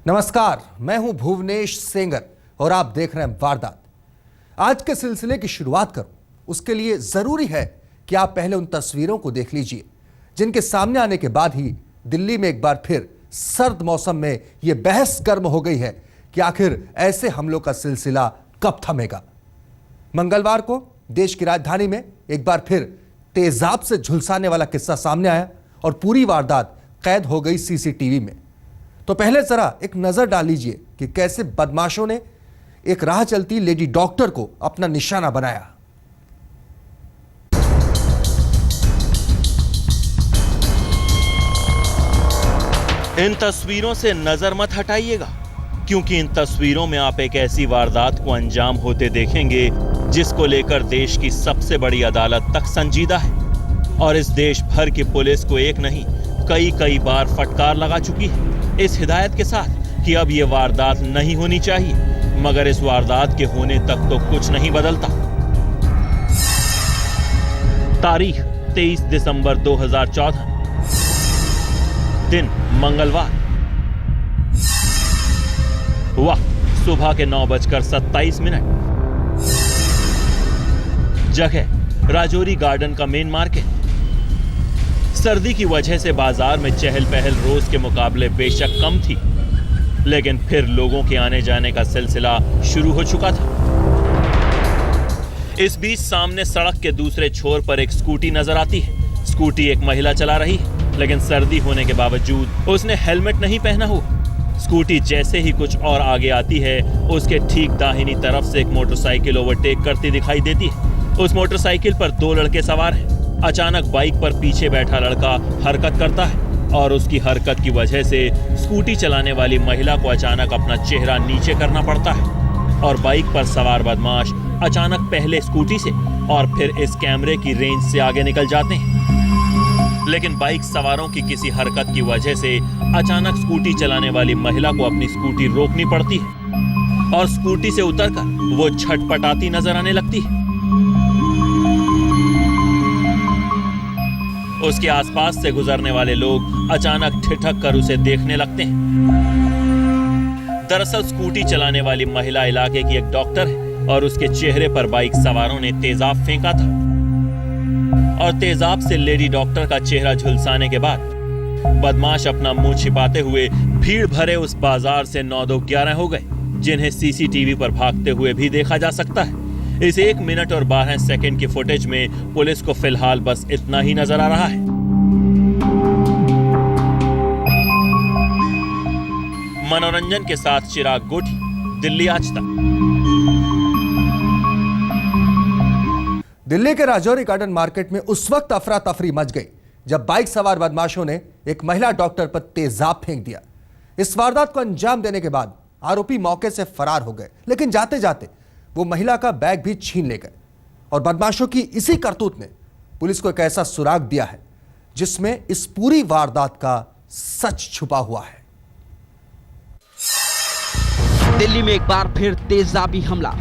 नमस्कार, मैं हूं भुवनेश सेंगर और आप देख रहे हैं वारदात। आज के सिलसिले की शुरुआत करूं उसके लिए जरूरी है कि आप पहले उन तस्वीरों को देख लीजिए जिनके सामने आने के बाद ही दिल्ली में एक बार फिर सर्द मौसम में यह बहस गर्म हो गई है कि आखिर ऐसे हमलों का सिलसिला कब थमेगा। मंगलवार को देश की राजधानी में एक बार फिर तेजाब से झुलसाने वाला किस्सा सामने आया और पूरी वारदात कैद हो गई सीसीटीवी में। तो पहले जरा एक नजर डाल लीजिए कि कैसे बदमाशों ने एक राह चलती लेडी डॉक्टर को अपना निशाना बनाया। इन तस्वीरों से नजर मत हटाइएगा, क्योंकि इन तस्वीरों में आप एक ऐसी वारदात को अंजाम होते देखेंगे जिसको लेकर देश की सबसे बड़ी अदालत तक संजीदा है और इस देश भर की पुलिस को एक नहीं कई बार फटकार लगा चुकी है इस हिदायत के साथ कि अब यह वारदात नहीं होनी चाहिए, मगर इस वारदात के होने तक तो कुछ नहीं बदलता। तारीख 23 दिसंबर 2014, दिन मंगलवार, वक्त सुबह के 9:27। जगह राजौरी गार्डन का मेन मार्केट। सर्दी की वजह से बाजार में चहल पहल रोज के मुकाबले बेशक कम थी, लेकिन फिर लोगों के आने जाने का सिलसिला शुरू हो चुका था। इस बीच सामने सड़क के दूसरे छोर पर एक स्कूटी नजर आती है। स्कूटी एक महिला चला रही है, लेकिन सर्दी होने के बावजूद उसने हेलमेट नहीं पहना हुआ। स्कूटी जैसे ही कुछ और आगे आती है, उसके ठीक दाहिनी तरफ से एक मोटरसाइकिल ओवरटेक करती दिखाई देती है। उस मोटरसाइकिल पर 2 लड़के सवार हैं। अचानक बाइक पर पीछे बैठा लड़का हरकत करता है और उसकी हरकत की वजह से स्कूटी चलाने वाली महिला को अचानक अपना चेहरा नीचे करना पड़ता है और बाइक पर सवार बदमाश अचानक पहले स्कूटी से और फिर इस कैमरे की रेंज से आगे निकल जाते हैं। लेकिन बाइक सवारों की किसी हरकत की वजह से अचानक स्कूटी चलाने वाली महिला को अपनी स्कूटी रोकनी पड़ती है और स्कूटी से उतरकर वो छटपटाती नजर आने लगती है। उसके आसपास से गुजरने वाले लोग अचानक ठिठक कर उसे देखने लगते हैं। दरअसल स्कूटी चलाने वाली महिला इलाके की एक डॉक्टर है और उसके चेहरे पर बाइक सवारों ने तेजाब फेंका था और तेजाब से लेडी डॉक्टर का चेहरा झुलसाने के बाद बदमाश अपना मुंह छिपाते हुए भीड़ भरे उस बाजार से 9-11 हो गए, जिन्हें सीसीटीवी पर भागते हुए भी देखा जा सकता है। इस 1 मिनट और 12 सेकंड की फुटेज में पुलिस को फिलहाल बस इतना ही नजर आ रहा है। मनोरंजन के साथ चिराग गोठी, दिल्ली आज तक। दिल्ली के राजौरी गार्डन मार्केट में उस वक्त अफरा तफरी मच गई जब बाइक सवार बदमाशों ने एक महिला डॉक्टर पर तेजाब फेंक दिया। इस वारदात को अंजाम देने के बाद आरोपी मौके से फरार हो गए, लेकिन जाते जाते वो महिला का बैग भी छीन ले गए और बदमाशों की इसी करतूत ने पुलिस को एक ऐसा सुराग दिया है जिसमें इस पूरी वारदात का सच छुपा हुआ है। दिल्ली में एक बार फिर तेजाबी हमला।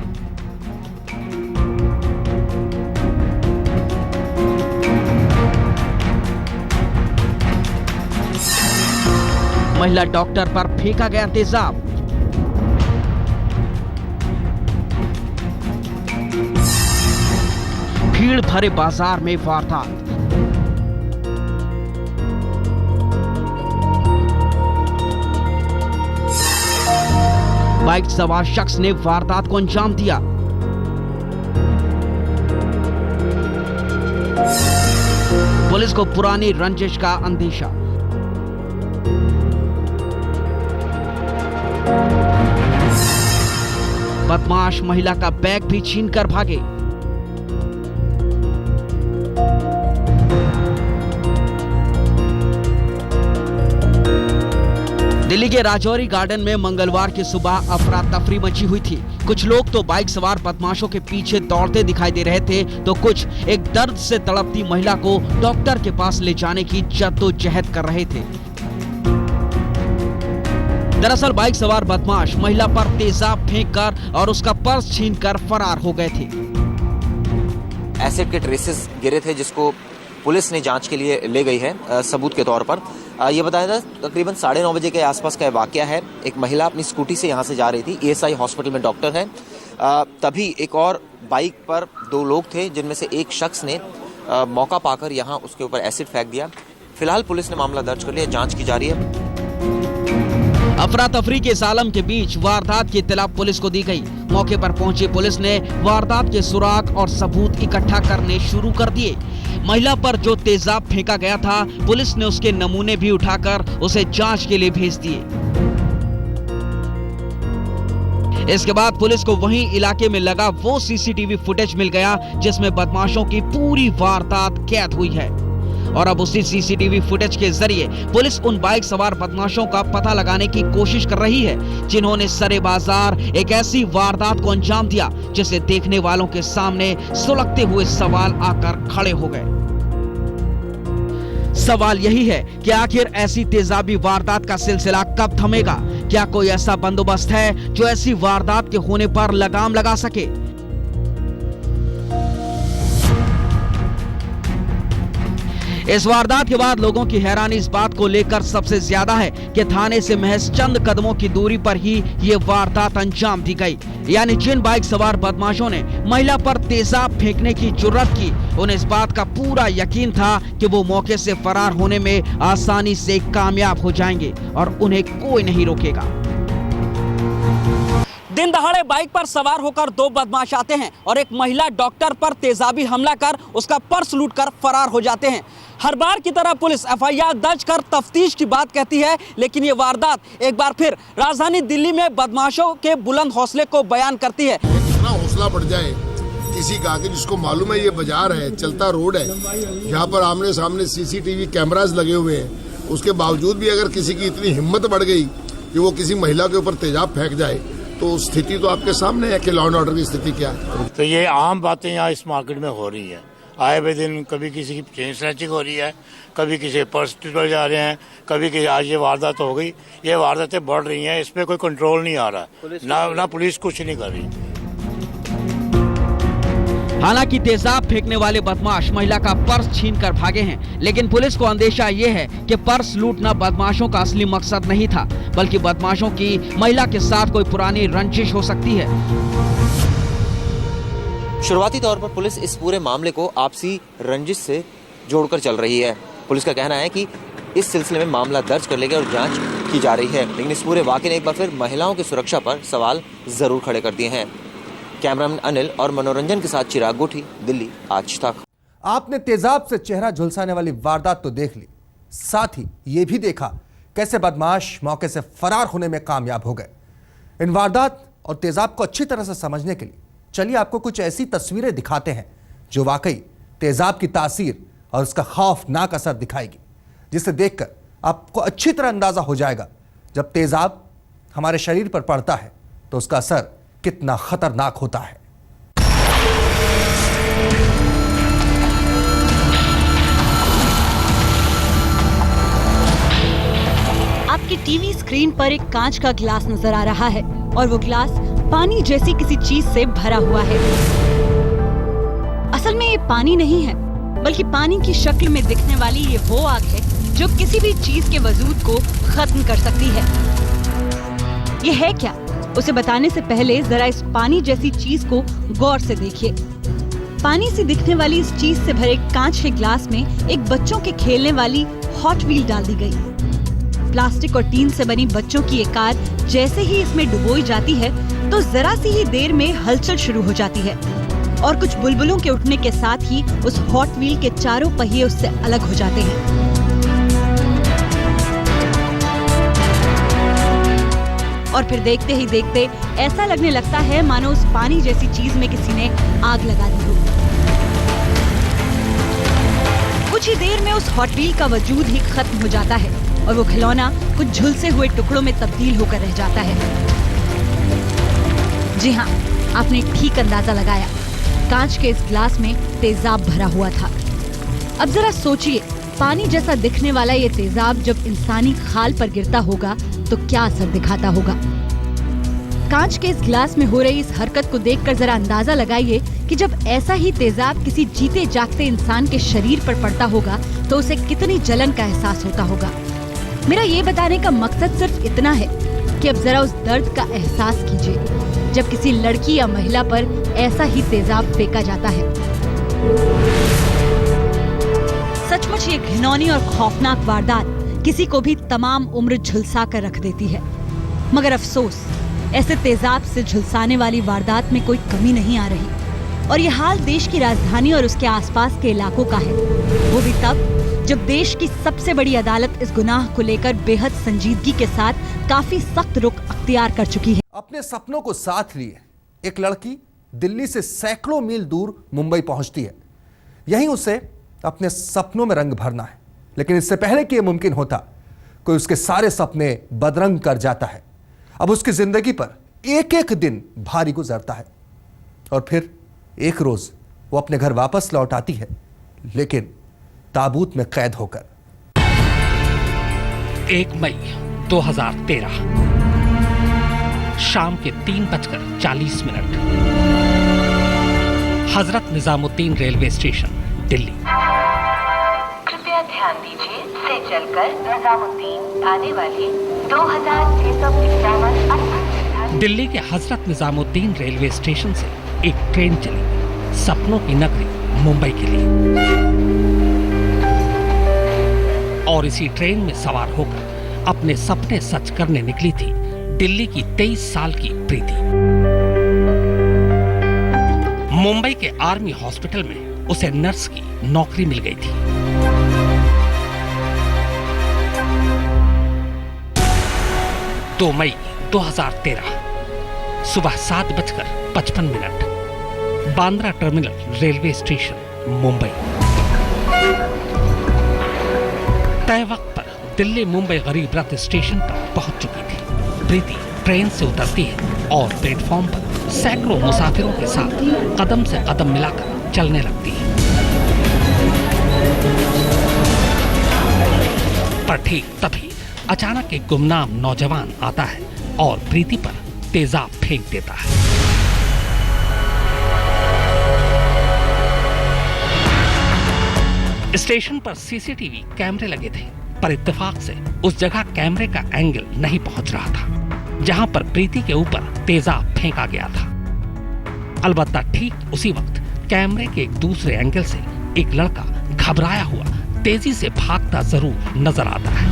महिला डॉक्टर पर फेंका गया तेजाब। भीड़ भरे बाजार में वारदात। बाइक सवार शख्स ने वारदात को अंजाम दिया। पुलिस को पुरानी रंजिश का अंदेशा। बदमाश महिला का बैग भी छीनकर भागे। दिल्ली के राजौरी गार्डन में मंगलवार की सुबह अफरा तफरी मची हुई थी। कुछ लोग तो बाइक सवार बदमाशों के पीछे दौड़ते दिखाई दे रहे थे, तो कुछ एक दर्द से तड़पती महिला को डॉक्टर के पास ले जाने की जद्दोजहद कर रहे थे। दरअसल बाइक सवार बदमाश महिला पर तेजाब फेंककर और उसका पर्स छीनकर फरार हो गए थे। एसिड के ट्रेसेस गिरे थे जिसको पुलिस ने जांच के लिए ले गई है सबूत के तौर पर। ये बताया था तकरीबन 9:30 बजे के आसपास का वाकया है। एक महिला अपनी स्कूटी से यहाँ से जा रही थी, ESI हॉस्पिटल में डॉक्टर है। तभी एक और बाइक पर 2 लोग थे, जिनमें से एक शख्स ने मौका पाकर यहाँ उसके ऊपर एसिड फेंक दिया। फिलहाल पुलिस ने मामला दर्ज कर लिया, जांच की जा रही है। अफरा तफरी के इस आलम के बीच वारदात की इत्तला पुलिस को दी गई। मौके पर पहुंची पुलिस ने वारदात के सुराग और सबूत इकट्ठा करने शुरू कर दिए। महिला पर जो तेजाब फेंका गया था, पुलिस ने उसके नमूने भी उठाकर उसे जांच के लिए भेज दिए। इसके बाद पुलिस को वहीं इलाके में लगा वो CCTV फुटेज मिल गया जिसमें बदमाशों की पूरी वारदात कैद हुई है। और अब उसी CCTV फुटेज के जरिए पुलिस उन बाइक सवार बदमाशों का पता लगाने की कोशिश कर रही है जिन्होंने सरे बाजार एक ऐसी वारदात को अंजाम दिया जिसे देखने वालों के सामने सुलगते हुए सवाल आकर खड़े हो गए। सवाल यही है कि आखिर ऐसी तेजाबी वारदात का सिलसिला कब थमेगा? क्या कोई ऐसा बंदोबस्त है जो ऐसी वारदात के होने पर लगाम लगा सके? इस वारदात के बाद लोगों की हैरानी इस बात को लेकर सबसे ज्यादा है कि थाने से महज चंद कदमों की दूरी पर ही ये वारदात अंजाम दी गई। यानी जिन बाइक सवार बदमाशों ने महिला पर तेजाब फेंकने की जुर्रत की, उन्हें इस बात का पूरा यकीन था कि वो मौके से फरार होने में आसानी से कामयाब हो जाएंगे और उन्हें कोई नहीं रोकेगा। दिन दहाड़े बाइक पर सवार होकर 2 बदमाश आते हैं और एक महिला डॉक्टर पर तेजाबी हमला कर उसका पर्स लूटकर फरार हो जाते हैं। हर बार की तरह पुलिस FIR दर्ज कर तफ्तीश की बात कहती है, लेकिन ये वारदात एक बार फिर राजधानी दिल्ली में बदमाशों के बुलंद हौसले को बयान करती है। इतना हौसला बढ़ जाए किसी का कि जिसको मालूम है ये बाजार है, चलता रोड है, यहाँ पर आमने सामने CCTV कैमरास लगे हुए हैं, उसके बावजूद भी अगर किसी की इतनी हिम्मत बढ़ गई कि वो किसी महिला के ऊपर तेजाब फेंक जाए, तो स्थिति तो आपके सामने है कि लॉ एंड ऑर्डर की स्थिति क्या है। तो ये आम बातें यहाँ इस मार्केट में हो रही है। आए हुए दिन कभी किसी की चेन स्नैचिंग हो रही है, कभी किसी पर्स टूट जा रहे हैं, कभी किसी आज ये वारदात हो गई। ये वारदातें बढ़ रही हैं, इस पर कोई कंट्रोल नहीं आ रहा, ना पुलिस कुछ नहीं कर रही। हालांकि तेजाब फेंकने वाले बदमाश महिला का पर्स छीनकर भागे हैं, लेकिन पुलिस को अंदेशा ये है कि पर्स लूटना बदमाशों का असली मकसद नहीं था, बल्कि बदमाशों की महिला के साथ कोई पुरानी रंजिश हो सकती है। शुरुआती तौर पर पुलिस इस पूरे मामले को आपसी रंजिश से जोड़कर चल रही है। पुलिस का कहना है कि इस सिलसिले में मामला दर्ज कर लेगा और जांच की जा रही है, लेकिन इस पूरे वाकये ने एक बार फिर महिलाओं की सुरक्षा पर सवाल जरूर खड़े कर दिए हैं। कैमरामैन अनिल और मनोरंजन के साथ चिराग गोठी, दिल्ली आज तक। आपने तेजाब से चेहरा झुलसाने वाली वारदात तो देख ली, साथ ही ये भी देखा कैसे बदमाश मौके से फरार होने में कामयाब हो गए। इन वारदात और तेजाब को अच्छी तरह से समझने के लिए चलिए आपको कुछ ऐसी तस्वीरें दिखाते हैं जो वाकई तेजाब की तासीर और उसका खौफनाक असर दिखाएगी, जिसे देखकर आपको अच्छी तरह अंदाजा हो जाएगा जब तेजाब हमारे शरीर पर पड़ता है तो उसका असर कितना खतरनाक होता है। आपकी टीवी स्क्रीन पर एक कांच का ग्लास नजर आ रहा है और वो ग्लास पानी जैसी किसी चीज से भरा हुआ है। असल में ये पानी नहीं है, बल्कि पानी की शक्ल में दिखने वाली ये वो आग है जो किसी भी चीज के वजूद को खत्म कर सकती है। ये है क्या, उसे बताने से पहले जरा इस पानी जैसी चीज को गौर से देखिए। पानी से दिखने वाली इस चीज से भरे कांच के ग्लास में एक बच्चों के खेलने वाली हॉट व्हील डाल दी गई। प्लास्टिक और टीन से बनी बच्चों की एक कार जैसे ही इसमें डुबोई जाती है तो जरा सी ही देर में हलचल शुरू हो जाती है और कुछ बुलबुलों के उठने के साथ ही उस हॉट व्हील के चारों पहिए उससे अलग हो जाते हैं। और फिर देखते ही देखते ऐसा लगने लगता है मानो उस पानी जैसी चीज में किसी ने आग लगा दी हो। कुछ ही देर में उस हॉट व्हील का वजूद ही खत्म हो जाता है और वो खिलौना कुछ झुलसे हुए टुकड़ों में तब्दील होकर रह जाता है। जी हाँ, आपने ठीक अंदाजा लगाया, कांच के इस ग्लास में तेजाब भरा हुआ था। अब जरा सोचिए, पानी जैसा दिखने वाला ये तेजाब जब इंसानी खाल पर गिरता होगा तो क्या असर दिखाता होगा। कांच के इस ग्लास में हो रही इस हरकत को देखकर जरा अंदाजा लगाइए कि जब ऐसा ही तेजाब किसी जीते जागते इंसान के शरीर पर पड़ता होगा तो उसे कितनी जलन का एहसास होता होगा। मेरा ये बताने का मकसद सिर्फ इतना है कि अब जरा उस दर्द का एहसास कीजिए जब किसी लड़की या महिला पर ऐसा ही तेजाब फेंका जाता है। सचमुच ये घिनौनी और खौफनाक वारदात किसी को भी तमाम उम्र झुलसा कर रख देती है। मगर अफसोस, ऐसे तेजाब से झुलसाने वाली वारदात में कोई कमी नहीं आ रही। और ये हाल देश की राजधानी और उसके आसपास के इलाकों का है, वो भी तब जब देश की सबसे बड़ी अदालत इस गुनाह को लेकर बेहद संजीदगी के साथ काफी सख्त रुख अख्तियार कर चुकी है। अपने सपनों को साथ लिए एक लड़की दिल्ली से सैकड़ों मील दूर मुंबई पहुंचती है। यहीं उसे अपने सपनों में रंग भरना है, लेकिन इससे पहले कि यह मुमकिन होता, कोई उसके सारे सपने बदरंग कर जाता है। अब उसकी जिंदगी पर एक एक दिन भारी गुजरता है और फिर एक रोज वो अपने घर वापस लौट आती है, लेकिन ताबूत में कैद होकर। 1 मई 2013 शाम के 3:40 हजरत निजामुद्दीन रेलवे स्टेशन, दिल्ली। कृपया ध्यान दीजिए, से चलकर निजामुद्दीन आने वाली 2651 दिल्ली के हजरत निजामुद्दीन रेलवे स्टेशन से एक ट्रेन चली सपनों की नगरी मुंबई के लिए। और इसी ट्रेन में सवार होकर अपने सपने सच करने निकली थी दिल्ली की 23 साल की प्रीति। मुंबई के आर्मी हॉस्पिटल में उसे नर्स की नौकरी मिल गई थी। दो मई 2013 सुबह 7:55 Bandra terminal railway station, Mumbai. तय वक्त पर दिल्ली मुंबई गरीब रथ स्टेशन पर पहुंच चुकी थी। प्रीति ट्रेन से उतरती है और प्लेटफॉर्म पर सैकड़ों मुसाफिरों के साथ कदम से कदम मिलाकर चलने लगती है। पर ठीक तभी अचानक एक गुमनाम नौजवान आता है और प्रीति पर तेजाब फेंक देता है। स्टेशन पर सीसीटीवी कैमरे लगे थे, पर इत्तेफाक से उस जगह कैमरे का एंगल नहीं पहुंच रहा था जहां पर प्रीति के ऊपर तेजाब फेंका गया था। अलबत्ता ठीक उसी वक्त कैमरे के एक दूसरे एंगल से एक लड़का घबराया हुआ तेजी से भागता जरूर नजर आता है।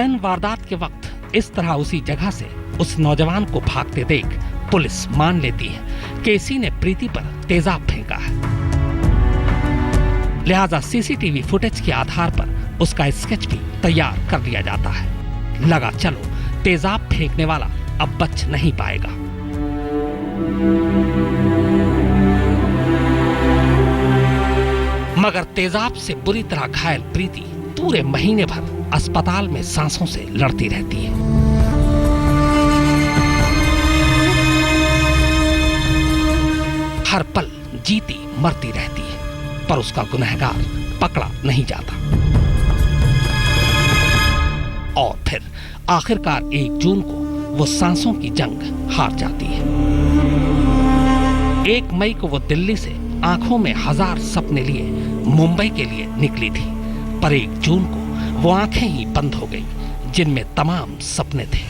ऐन वारदात के वक्त इस तरह उसी जगह से उस नौजवान को भागते देख पुलिस मान लेती है कि इसी ने प्रीति पर तेजाब फेंका है। लिहाजा सीसीटीवी फुटेज के आधार पर उसका स्केच भी तैयार कर लिया जाता है। लगा चलो तेजाब फेंकने वाला अब बच नहीं पाएगा। मगर तेजाब से बुरी तरह घायल प्रीति पूरे महीने भर अस्पताल में सांसों से लड़ती रहती है। हर पल जीती मरती रहती है, पर उसका गुनहगार पकड़ा नहीं जाता। और फिर आखिरकार 1 जून को वो सांसों की जंग हार जाती है। 1 मई को वो दिल्ली से आंखों में 1000 सपने लिए मुंबई के लिए निकली थी, पर 1 जून को वो आंखें ही बंद हो गई जिनमें तमाम सपने थे।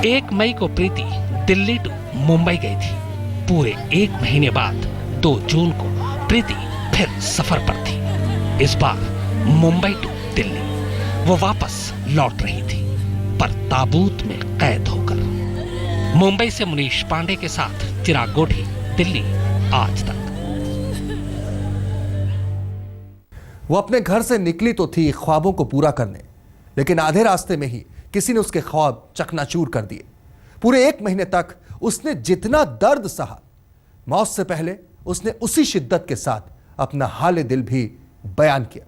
एक मई को प्रीति दिल्ली टू मुंबई गई थी। पूरे 1 महीने बाद 2 जून को प्रीति फिर सफर पर थी। इस बार मुंबई टू दिल्ली वो वापस लौट रही थी, पर ताबूत में कैद होकर। मुंबई से मुनीश पांडे के साथ चिराग गोठी, दिल्ली आज तक। वो अपने घर से निकली तो थी ख्वाबों को पूरा करने, लेकिन आधे रास्ते में ही किसी ने उसके ख्वाब चकनाचूर कर दिए। पूरे 1 महीने तक उसने जितना दर्द सहा, मौत से पहले उसने उसी शिद्दत के साथ अपना हाले दिल भी बयान किया।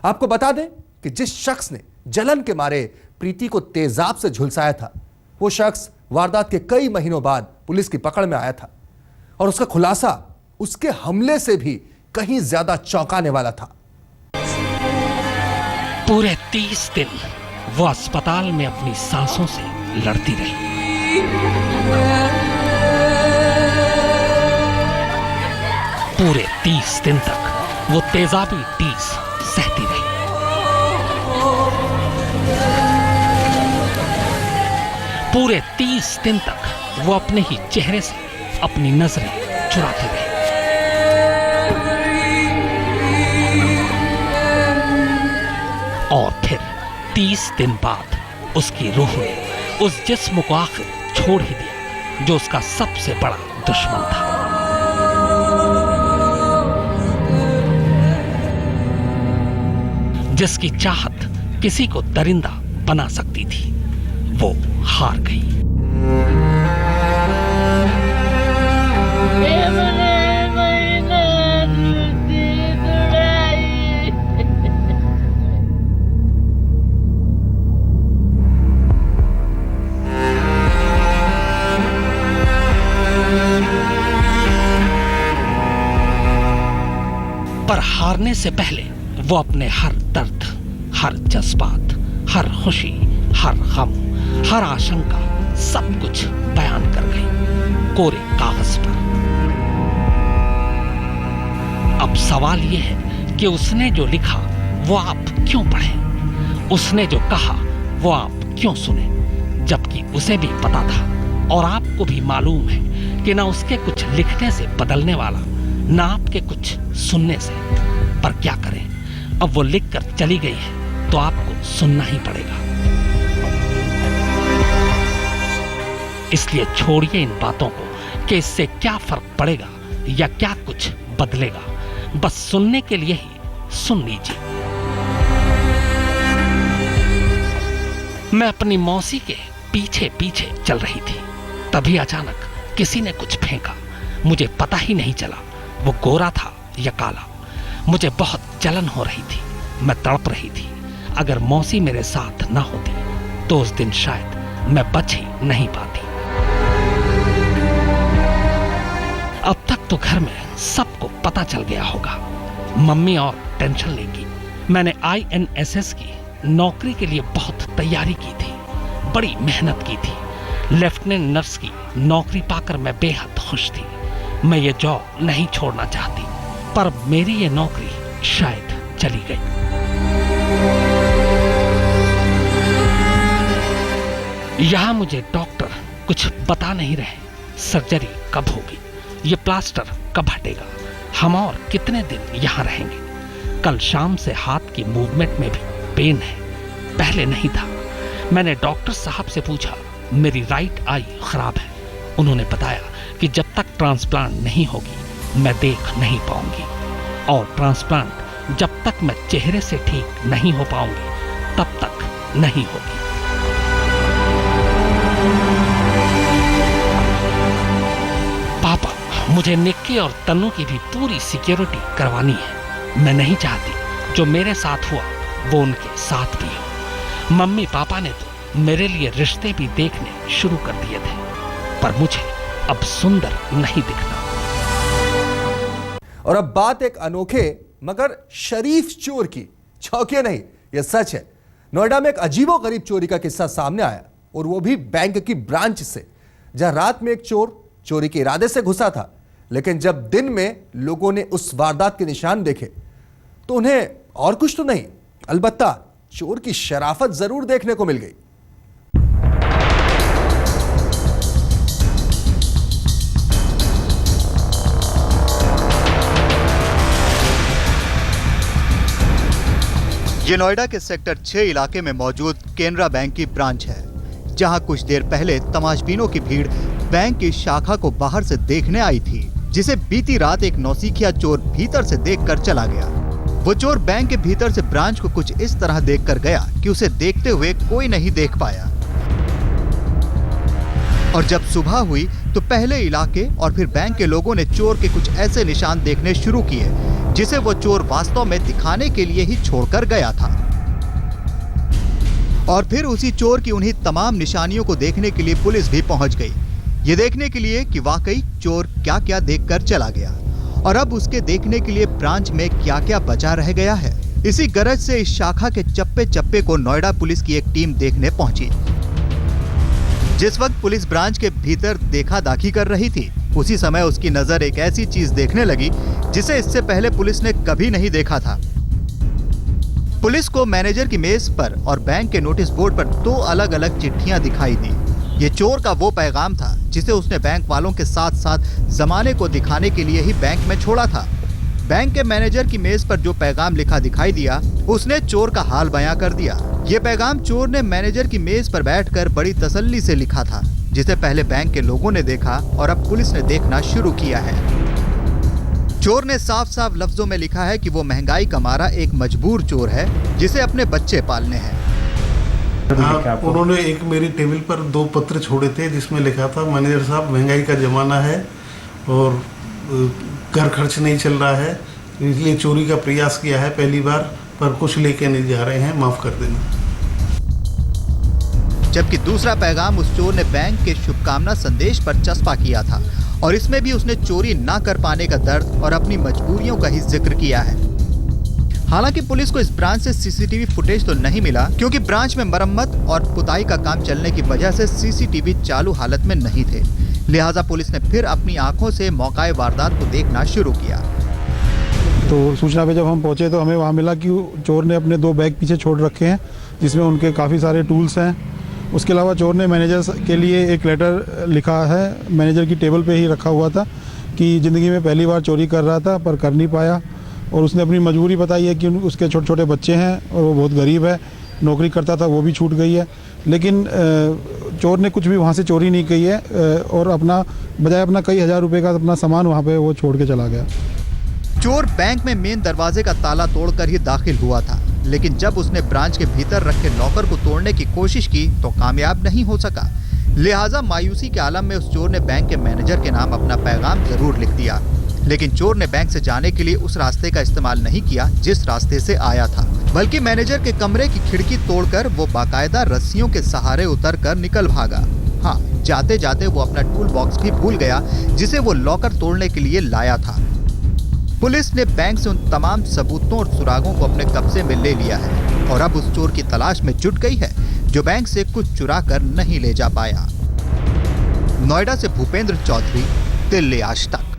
आपको बता दें कि जिस शख्स ने जलन के मारे प्रीति को तेजाब से झुलसाया था, वो शख्स वारदात के कई महीनों बाद पुलिस की पकड़ में आया था और उसका खुलासा उसके हमले से भी कहीं ज्यादा चौंकाने वाला था। पूरे 30 दिन वो अस्पताल में अपनी सांसों से लड़ती रही। पूरे 30 दिन तक वो तेजाबी टीस सहती रही। पूरे 30 दिन तक वो अपने ही चेहरे से अपनी नजरें चुराती रही। और फिर 30 दिन बाद उसकी रूह ने उस जिस्म को आखिर छोड़ ही दिया जो उसका सबसे बड़ा दुश्मन था। जिसकी चाहत किसी को दरिंदा बना सकती थी, वो हार गई। पर हारने से पहले वो अपने हर दर्द, हर जज्बात, हर खुशी, हर गम, हर आशंका, सब कुछ बयान कर गई कोरे कागज पर। अब सवाल यह है कि उसने जो लिखा वो आप क्यों पढ़ें? उसने जो कहा वो आप क्यों सुने? जबकि उसे भी पता था और आपको भी मालूम है कि ना उसके कुछ लिखने से बदलने वाला, ना आपके कुछ सुनने से। पर क्या करें, अब वो लिख कर चली गई है तो आपको सुनना ही पड़ेगा। इसलिए छोड़िए इन बातों को कि इससे क्या फर्क पड़ेगा या क्या कुछ बदलेगा। बस सुनने के लिए ही सुन लीजिए। मैं अपनी मौसी के पीछे पीछे चल रही थी, तभी अचानक किसी ने कुछ फेंका। मुझे पता ही नहीं चला वो गोरा था या काला। मुझे बहुत जलन हो रही थी, मैं तड़प रही थी। अगर मौसी मेरे साथ न होती तो उस दिन शायद मैं बच ही नहीं पाती। अब तक तो घर में सबको पता चल गया होगा। मम्मी और टेंशन लेगी। मैंने INSS की नौकरी के लिए बहुत तैयारी की थी, बड़ी मेहनत की थी। लेफ्टिनेंट नर्स की नौकरी पाकर मैं बेहद खुश थी। मैं ये जॉब नहीं छोड़ना चाहती, पर मेरी ये नौकरी शायद चली गई। यहां मुझे डॉक्टर कुछ बता नहीं रहे। सर्जरी कब होगी, ये प्लास्टर कब हटेगा, हम और कितने दिन यहां रहेंगे। कल शाम से हाथ की मूवमेंट में भी पेन है, पहले नहीं था। मैंने डॉक्टर साहब से पूछा, मेरी राइट आई खराब है। उन्होंने बताया कि जब तक ट्रांसप्लांट नहीं होगी मैं देख नहीं पाऊंगी, और ट्रांसप्लांट जब तक मैं चेहरे से ठीक नहीं हो पाऊंगी तब तक नहीं होगी। पापा, मुझे निक्की और तन्नू की भी पूरी सिक्योरिटी करवानी है। मैं नहीं चाहती जो मेरे साथ हुआ वो उनके साथ भी हो। मम्मी पापा ने तो मेरे लिए रिश्ते भी देखने शुरू कर दिए थे, पर मुझे अब सुंदर नहीं दिखना। और अब बात एक अनोखे मगर शरीफ चोर की। चौंकिए नहीं, यह सच है। नोएडा में एक अजीबोगरीब चोरी का किस्सा सामने आया, और वो भी बैंक की ब्रांच से, जहां रात में एक चोर चोरी के इरादे से घुसा था, लेकिन जब दिन में लोगों ने उस वारदात के निशान देखे तो उन्हें और कुछ तो नहीं, अलबत्ता चोर की शराफत जरूर देखने को मिल गई। ये नोएडा के सेक्टर 6 इलाके में मौजूद केनरा बैंक की ब्रांच है, जहां कुछ देर पहले तमाशबीनों की भीड़ बैंक की शाखा को बाहर से देखने आई थी, जिसे बीती रात एक नौसिखिया चोर भीतर से देखकर चला गया। वो चोर बैंक के भीतर से ब्रांच को कुछ इस तरह देखकर गया कि उसे देखते हुए कोई नहीं देख पाया। और जब सुबह हुई तो पहले इलाके और फिर बैंक के लोगों ने चोर के कुछ ऐसे निशान देखने शुरू किए जिसे वो चोर वास्तव में दिखाने के लिए ही छोड़कर गया था। और फिर उसी चोर की उन्हीं तमाम निशानियों को देखने के लिए पुलिस भी पहुंच गई, ये देखने के लिए कि वाकई चोर क्या क्या देखकर चला गया और अब उसके देखने के लिए ब्रांच में क्या क्या बचा रह गया है। इसी गरज से इस शाखा के चप्पे चप्पे को नोएडा पुलिस की एक टीम देखने पहुंची। जिस वक्त पुलिस ब्रांच के भीतर देखा दाखी कर रही थी, उसी समय उसकी नजर एक ऐसी चीज देखने लगी जिसे इससे पहले पुलिस ने कभी नहीं देखा था। पुलिस को मैनेजर की मेज पर और बैंक के नोटिस बोर्ड पर 2 अलग-अलग चिट्ठियां दिखाई दी। ये चोर का वो पैगाम था जिसे उसने बैंक वालों के साथ साथ जमाने को दिखाने के लिए ही बैंक में छोड़ा था। बैंक के मैनेजर की मेज पर जो पैगाम लिखा दिखाई दिया, उसने चोर का हाल बयां कर दिया। ये पैगाम चोर ने मैनेजर की मेज पर बैठकर बड़ी तसल्ली से लिखा था, जिसे पहले बैंक के लोगों ने देखा और अब पुलिस ने देखना शुरू किया है। चोर ने साफ साफ लफ्जों में लिखा है कि वो महंगाई का मारा एक मजबूर चोर है जिसे अपने बच्चे पालने हैं। उन्होंने एक मेरी टेबल पर 2 पत्र छोड़े थे जिसमें लिखा था, मैनेजर साहब महंगाई का जमाना है और घर खर्च नहीं चल रहा है, इसलिए चोरी का प्रयास किया है पहली बार, पर कुछ लेके नहीं जा रहे हैं, माफ कर देना। जबकि दूसरा पैगाम उस चोर ने बैंक के शुभकामना संदेश पर चस्पा किया था और इसमें भी उसने चोरी ना कर पाने का दर्द और अपनी मजबूरियों का ही जिक्र किया है। हालांकि पुलिस को इस ब्रांच से सीसीटीवी फुटेज तो नहीं मिला, क्योंकि ब्रांच में मरम्मत और पुताई का काम चलने की वजह से सीसीटीवी चालू हालत में नहीं थे। लिहाजा पुलिस ने फिर अपनी आंखों से मौकाए वारदात को देखना शुरू किया। तो सूचना पे जब हम पहुंचे तो हमें वहां मिला कि चोर ने अपने 2 बैग पीछे छोड़ रखे हैं जिसमें उनके काफ़ी सारे टूल्स हैं। उसके अलावा चोर ने मैनेजर के लिए एक लेटर लिखा है, मैनेजर की टेबल पे ही रखा हुआ था कि ज़िंदगी में पहली बार चोरी कर रहा था पर कर नहीं पाया, और उसने अपनी मजबूरी बताई है कि उसके छोटे छोटे बच्चे हैं और वो बहुत गरीब है, नौकरी करता था वो भी छूट गई है। लेकिन चोर ने कुछ भी वहाँ से चोरी नहीं की है और बजाय अपना कई हज़ार रुपये का अपना सामान वहाँ पे वो छोड़ के चला गया। चोर बैंक में मेन दरवाजे का ताला तोड़कर ही दाखिल हुआ था, लेकिन जब उसने ब्रांच के भीतर रखे लॉकर को तोड़ने की कोशिश की तो कामयाब नहीं हो सका। लिहाजा मायूसी के आलम में उस चोर ने बैंक के मैनेजर के नाम अपना पैगाम जरूर लिख दिया, लेकिन चोर ने बैंक से जाने के लिए उस रास्ते का इस्तेमाल नहीं किया जिस रास्ते से आया था, बल्कि मैनेजर के कमरे की खिड़की तोड़कर वो बाकायदा रस्सियों के सहारे उतरकर निकल भागा। हाँ, जाते जाते वो अपना टूल बॉक्स भी भूल गया जिसे वो लॉकर तोड़ने के लिए लाया था। पुलिस ने बैंक से उन तमाम सबूतों और सुरागों को अपने कब्जे में ले लिया है और अब उस चोर की तलाश में जुट गई है जो बैंक से कुछ चुरा कर नहीं ले जा पाया। नोएडा से भूपेंद्र चौधरी, दिल्ली आज तक।